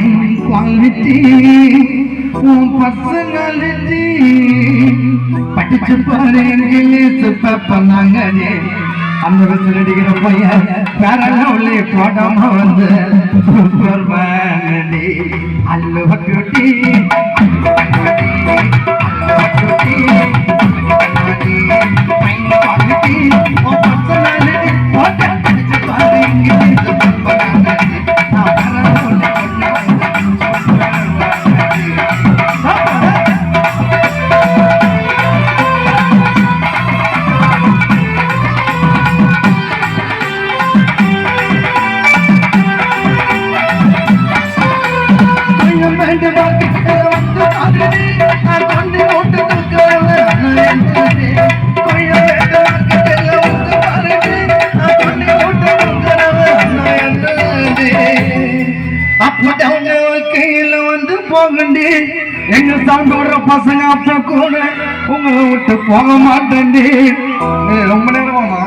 fine quality, personality. படிச்சு பாரு சுத்தப்பண்ணாங்கனே அந்த வயசுல அடிக்கிற பையன் வேற லெவலே போடாம வந்து சூப்பர் மேனடி அல்லு பக்குட்டி போகண்டி எங்க சவுண்டோட பசங்க அப்ப கூட உங்களை விட்டு போக மாட்டேன்டி ரொம்ப நேரமா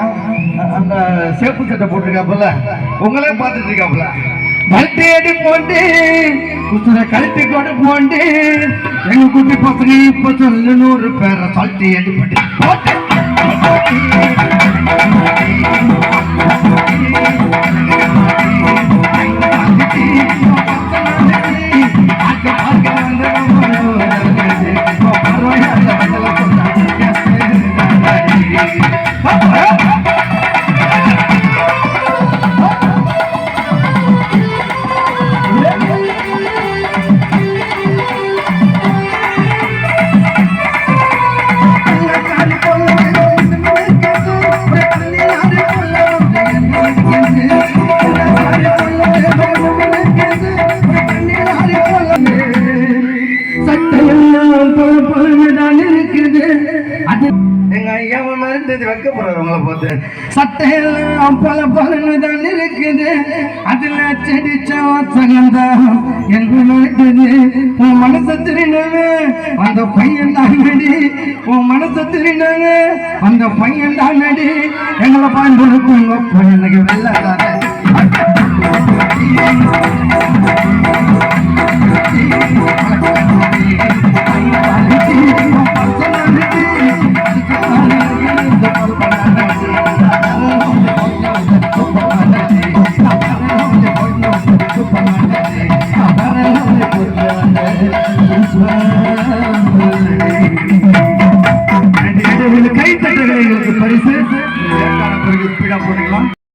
அந்த சேப்பு சட்டை போட்டிருக்காப்புல உங்களே பார்த்துட்டு இருக்காப்புல கழட்டி அடி போண்டி குசுர கழட்டி கொண்டு போண்டி எங்க குட்டி பசங்க இப்ப சொல்லு 100 பேரை சல்ட்டி அடி பண்ணி போட்டு சட்டையெல்லாம் பல பலனுதான் இருக்குது அதுல செடிச்சா சகந்தம் என்று நடக்குது உன் மனசை திருநவே அந்த பையன் தான் நடி உன் மனசை திருநவே அந்த பையன் தான் நடி எங்களை பயன்படுத்துங்க எனக்கு வெள்ளதான